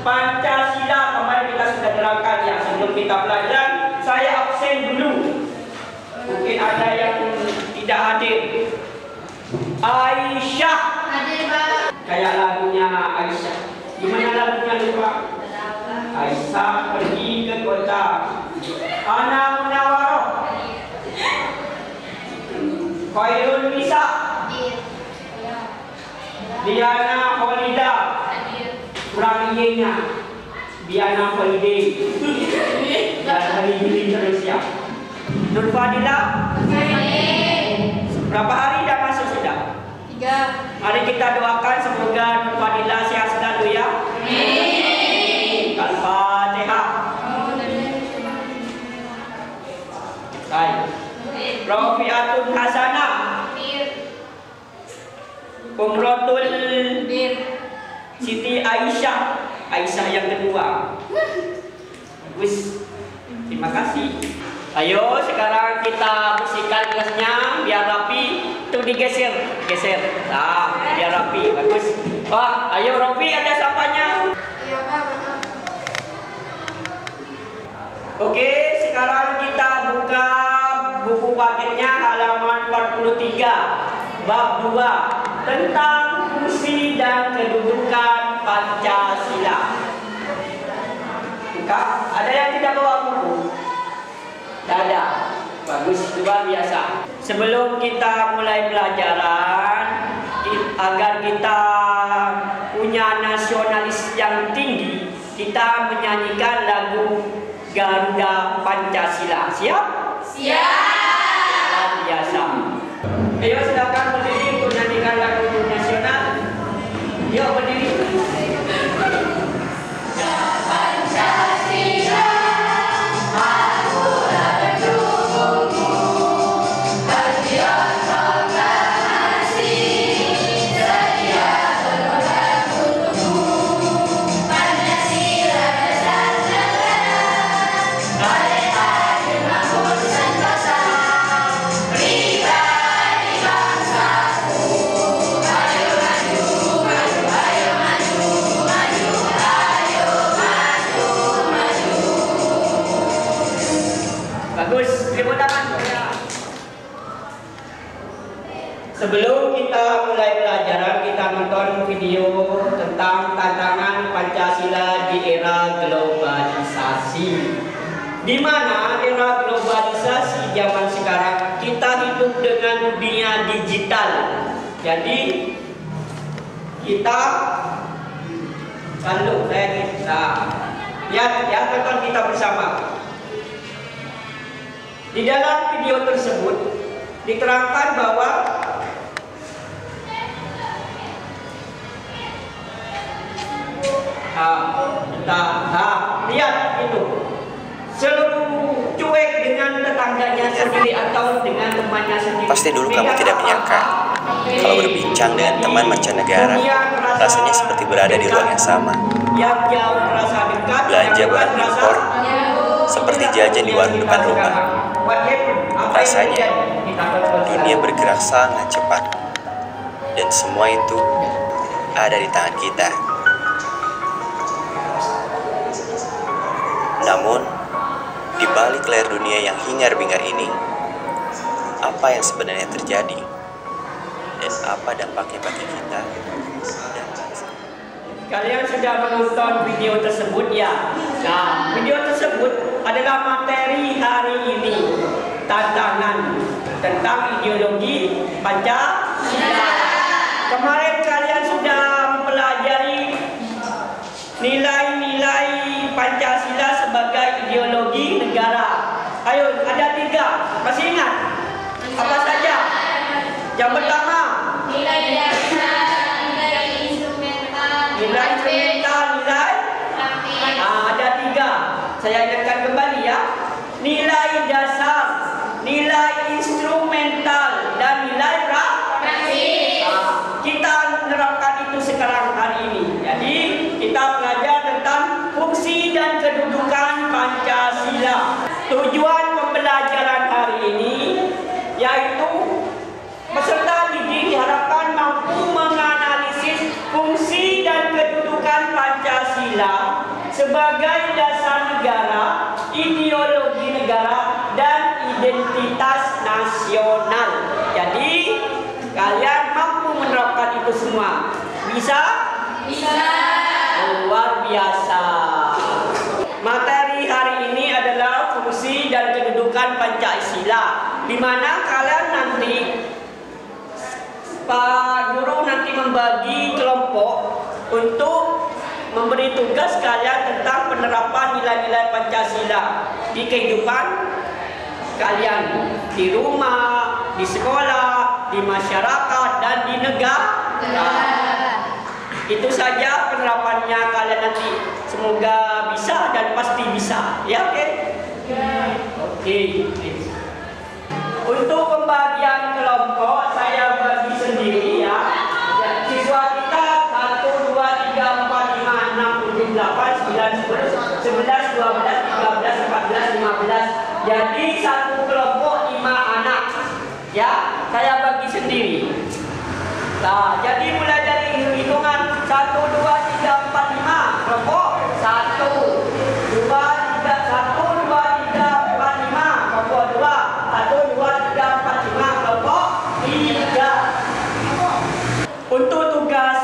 Pancasila kemarin kita sudah terangkan ya. Sebelum kita belajar, saya absen dulu. Mungkin ada yang tidak hadir. Aisyah. Hadir, Pak. Kayak lagunya Aisyah. Gimana lagunya lupa? Aisyah pergi ke kota. Ana Munawaroh. Khairul Nisa. Diana Holidah. Kurang iyenya. Diana Holiday. Dan hari ini terus ya. Nur Fadilah. Berapa hari dah masuk sudah? 3. Mari kita doakan semoga Nur Fadilah sehat selalu ya. Amin. Al-Fatihah. Baik. Rafi'atun Hasanah. Umratul Siti Aisyah. Aisyah yang kedua. Bagus. Terima kasih. Ayo sekarang kita bersihkan gelasnya biar rapi. Tuh digeser, geser. Nah, biar rapi. Bagus. Wah, ayo Rofi ada sampahnya. Iya, Pak. Oke, sekarang kita buka buku paketnya halaman 43 bab 2 tentang fungsi dan kedudukan Pancasila. Buka. Ada yang tidak bawa buku? Tidak ada. Bagus, luar biasa. Sebelum kita mulai pelajaran, agar kita punya nasionalis yang tinggi, kita menyanyikan lagu Garuda Pancasila. Siap? Siap. Luar biasa. Ayo silakan berdiri untuk menyanyikan lagu nasional. Yuk berdiri. Sebelum kita mulai pelajaran, kita nonton video tentang tantangan Pancasila di era globalisasi. Di mana era globalisasi zaman sekarang kita hidup dengan dunia digital. Jadi kita lihat tonton kita bersama. Di dalam video tersebut diterangkan bahwa lihat itu seluruh cuek dengan tetangganya sendiri atau dengan temannya sendiri. Pasti dulu kamu tidak menyangka kalau berbincang dengan teman mancanegara rasanya seperti berada di ruang yang sama. Belanja barang impor seperti jajan di warung depan rumah. Rasanya dunia bergerak sangat cepat dan semua itu ada di tangan kita. Namun, di balik layar dunia yang hingar-bingar ini, apa yang sebenarnya terjadi? Dan apa dampaknya bagi kita dan bangsa? Kalian sudah menonton video tersebut ya? Nah, video tersebut adalah materi hari ini. Tantangan tentang ideologi Pancasila. Kemarin kalian sudah mempelajari nilai-nilai Pancasila sebagai ideologi negara. Ayo, ada 3. Masih ingat? Apa saja? Yang pertama, Nilai dasar, nilai instrumental, nilai ada 3. Saya ingatkan kembali ya. Nilai dasar, nilai instrumental, dan nilai praktis. Kita menerapkan itu sekarang hari ini. Jadi kita belajar tentang fungsi dan kedudukan Pancasila. Tujuan pembelajaran hari ini yaitu peserta didik diharapkan mampu menganalisis fungsi dan kedudukan Pancasila identitas nasional. Jadi kalian mampu menerapkan itu semua. Bisa? Bisa. Luar biasa. Materi hari ini adalah fungsi dan kedudukan Pancasila, di mana kalian nanti Pak Guru nanti membagi kelompok untuk memberi tugas kalian tentang penerapan nilai-nilai Pancasila di kehidupan kalian, di rumah, di sekolah, di masyarakat, dan di negara. Itu saja penerapannya kalian nanti. Semoga bisa dan pasti bisa. Ya, oke? Oke. Untuk pembagian kelompok saya bagi sendiri ya. Siswa kita 1, 2, 3, 4, 5, 6, 7, 8, 9, 10, 11, 12, 13, 14, 15. Jadi satu kelompok 5 anak. Ya, saya bagi sendiri. Nah, jadi mulai dari hitungan 1, 2, 3, 4, 5 kelompok 1, 2, 3, 1, 2, 3, 4, 5 kelompok 2, 1, 2, 3, 4, 5 kelompok 3. Untuk tugas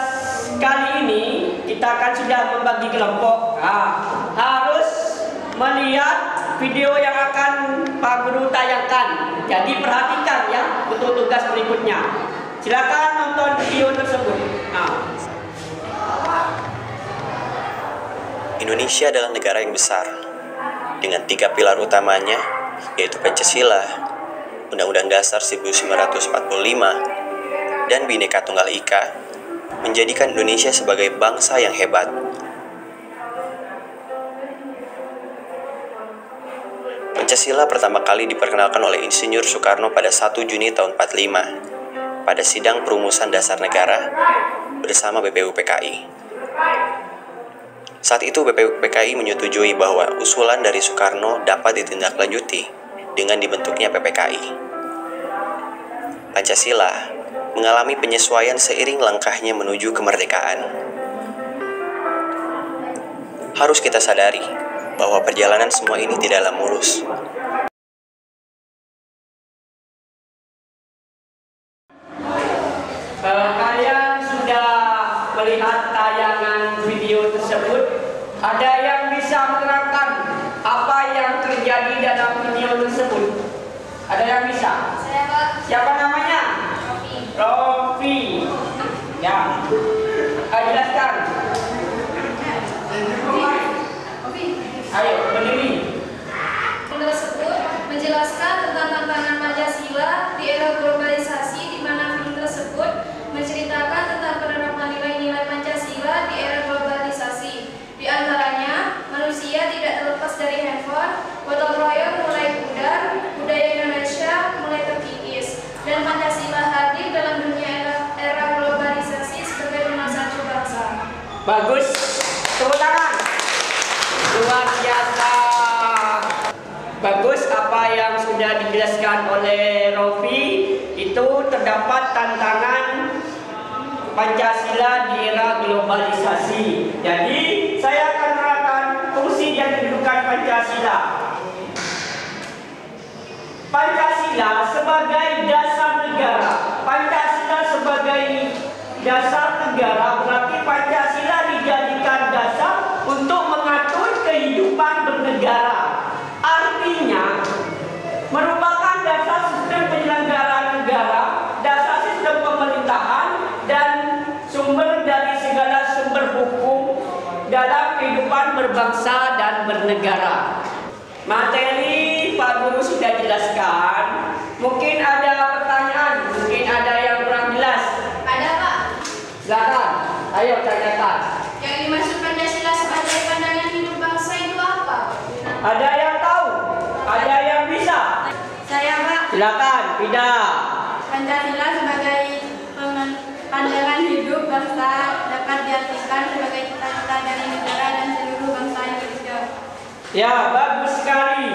kali ini kita akan sudah membagi kelompok. Nah, harus melihat video yang akan Pak Guru tayangkan. Jadi perhatikan ya untuk tugas berikutnya. Silakan nonton video tersebut. Indonesia adalah negara yang besar dengan 3 pilar utamanya, yaitu Pancasila, Undang-Undang Dasar 1945, dan Bhinneka Tunggal Ika, menjadikan Indonesia sebagai bangsa yang hebat. Pancasila pertama kali diperkenalkan oleh Insinyur Soekarno pada 1 Juni tahun 45 pada Sidang Perumusan Dasar Negara bersama BPUPKI. Saat itu BPUPKI menyetujui bahwa usulan dari Soekarno dapat ditindaklanjuti dengan dibentuknya PPKI. Pancasila mengalami penyesuaian seiring langkahnya menuju kemerdekaan. Harus kita sadari bahwa perjalanan semua ini tidaklah mulus. Kalian sudah melihat tayangan video tersebut. Ada yang bisa menerangkan apa yang terjadi dalam video tersebut? Ada yang bisa? Saya, Pak. Siapa namanya? Rofi. Ya. Jelaskan. Ayo, berdiri. Tersebut menjelaskan tentang tantangan Pancasila di era globalisasi, di mana film tersebut menceritakan tentang penerapan nilai-nilai Pancasila di era globalisasi. Di antaranya, manusia tidak terlepas dari handphone, gotong royong mulai pudar, budaya Indonesia mulai terkikis, dan Pancasila hadir dalam dunia era globalisasi sebagai pemersatu bangsa. Bagus. Tepuk tangan. Luar biasa. Bagus apa yang sudah dijelaskan oleh Rofi. Itu terdapat tantangan Pancasila di era globalisasi. Jadi saya akan menerangkan fungsi dan kedudukan Pancasila. Pancasila sebagai dasar negara. Pancasila sebagai dasar negara berarti Pancasila dijadikan dasar untuk mengatur kehidupan bernegara. Artinya merupakan dasar sistem penyelenggaraan negara, dasar sistem pemerintahan, dan sumber dari segala sumber hukum dalam kehidupan berbangsa dan bernegara. Materi Pak Guru sudah jelaskan. Mungkin ada pertanyaan, mungkin ada yang kurang jelas. Ada, Pak. Silakan, ayo tanyakan. Yang dimaksud Pancasila sebagai pandangan hidup bangsa itu apa? Ada yang tahu? Ada yang bisa? Saya, Pak. Silakan, Fida. Pancasila sebagai pandangan hidup bangsa dapat diartikan sebagai cita-cita dari negara dan seluruh bangsa Indonesia. Ya, bagus sekali.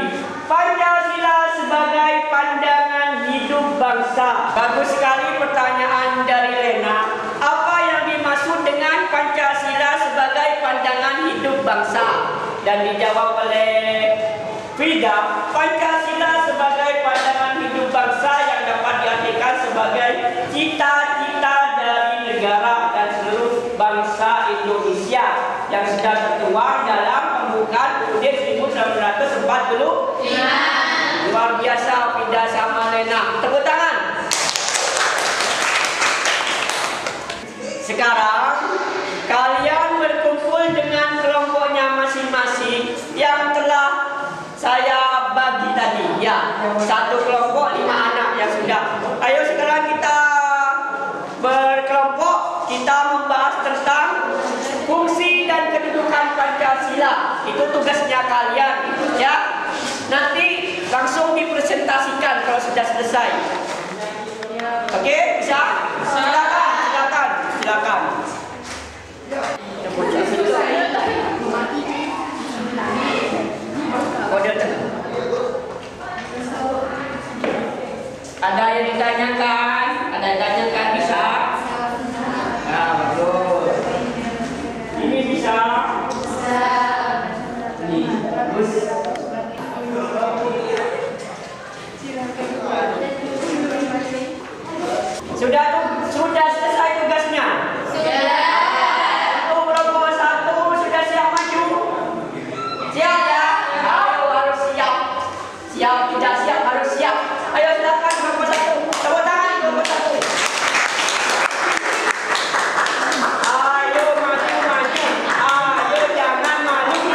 Pancasila sebagai pandangan hidup bangsa. Bagus sekali pertanyaan dari Lena. Apa yang dimaksud dengan Pancasila sebagai pandangan hidup bangsa? Dan dijawab oleh Fida, Pancasila sebagai pandangan pandangan hidup bangsa yang dapat diartikan sebagai cita-cita dari negara dan seluruh bangsa Indonesia yang sudah tertuang dalam pembukaan UUD 1945. Luar biasa Fida sama Lena. Tepuk tangan. Sekarang kalian berkumpul dengan kelompoknya masing-masing yang telah saya bagi tadi. Ya, satu kelompok 5 anak yang sudah. Ayo sekarang kita berkelompok, kita membahas tentang fungsi dan kedudukan Pancasila. Itu tugasnya kalian, ya. Nanti langsung dipresentasikan kalau sudah selesai. Oke, bisa? Silakan. Ada yang ditanyakan? Bisa? Nah, bagus. Ini bisa? Ini bagus. Sudah selesai tugasnya? Sudah. Untuk kelompok 1 sudah siap maju? Siap ya? Ayo harus siap. Siap, tidak siap harus siap. Ayo silakan kelompok 1. Tepuk tangan kelompok 1. Ayo maju. Ayo jangan malu.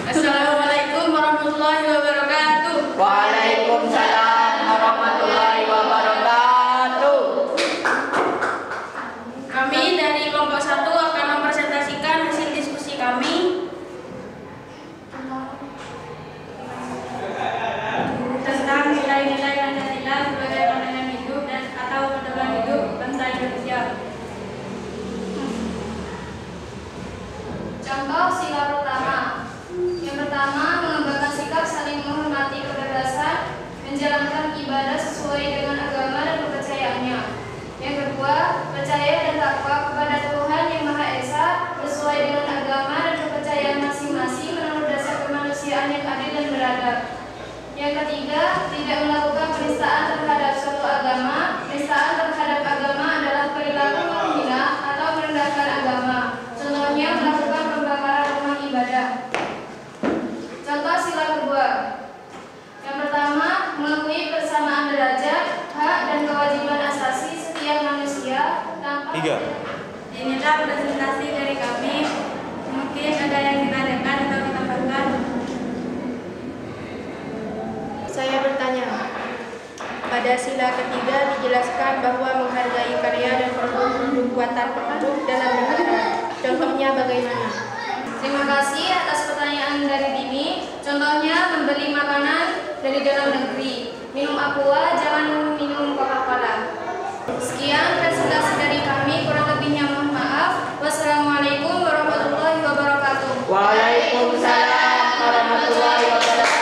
Assalamualaikum warahmatullahi wabarakatuh. Waalaikumsalam warahmatullahi wabarakatuh. Kami dari kelompok 1 akan mempresentasikan hasil diskusi kami tentang nilai-nilai Pancasila sebagai pandangan hidup dan atau pedoman hidup bangsa Indonesia. Contoh sila pertama. Yang pertama, mengembangkan sikap saling menghormati kebebasan, menjalankan ibadah sesuai dengan agama dan kepercayaannya. Yang kedua, percaya dan takwa kepada Tuhan Yang Maha Esa sesuai dengan agama dan kepercayaan masing-masing menurut dasar kemanusiaan yang adil dan beradab. Yang ketiga, tidak melakukan penistaan terhadap suatu agama. Penistaan terhadap agama adalah perilaku menghina atau merendahkan agama. Contohnya melakukan pembakaran rumah ibadah. Contoh sila kedua. Yang pertama, mengakui persamaan derajat, hak dan kewajiban asasi setiap manusia tanpa. 3. Inilah presentasi dari kami. Mungkin ada yang ditanyakan atau ditambahkan. Saya bertanya, pada sila ketiga dijelaskan bahwa menghargai karya dan produk buatan penduduk dalam negara. Contohnya bagaimana? Terima kasih atas pertanyaan dari Dini. Contohnya membeli makanan dari dalam negeri. Minum aqua, jangan minum Coca-Cola. Sekian presentasi dari kami, kurang lebihnya mohon maaf. Wassalamualaikum warahmatullahi wabarakatuh. Waalaikumsalam warahmatullahi wabarakatuh.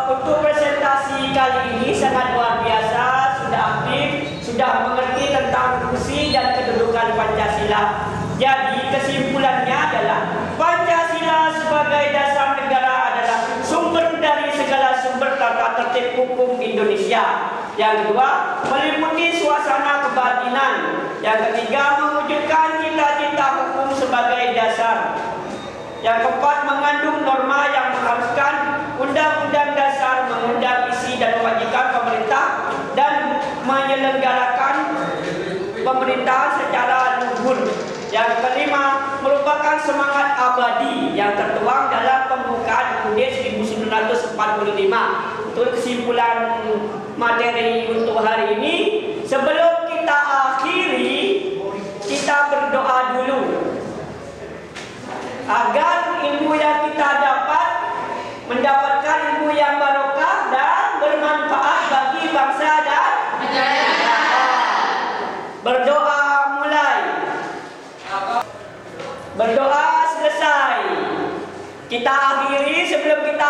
Untuk presentasi kali ini sangat luar biasa, sudah aktif, sudah mengerti tentang fungsi dan kedudukan Pancasila. Jadi kesimpulannya adalah Pancasila sebagai dasar negara adalah sumber dari segala sumber tata tertib hukum Indonesia. Yang kedua, meliputi suasana kebatinan. Yang ketiga, mewujudkan cita-cita hukum sebagai dasar. Yang keempat, mengandung norma yang mengharuskan Undang-Undang Dasar mengundang isi dan mewajibkan pemerintah dan menyelenggarakan pemerintahan secara luhur. Yang kelima, merupakan semangat abadi yang tertuang dalam pembukaan UUD 1945. Untuk kesimpulan materi untuk hari ini, sebelum kita akhiri, kita berdoa dulu agar ilmu yang kita dapat mendapatkan ilmu yang barokah dan bermanfaat bagi bangsa dan negara. Berdoa mulai. Berdoa selesai. Kita akhiri sebelum kita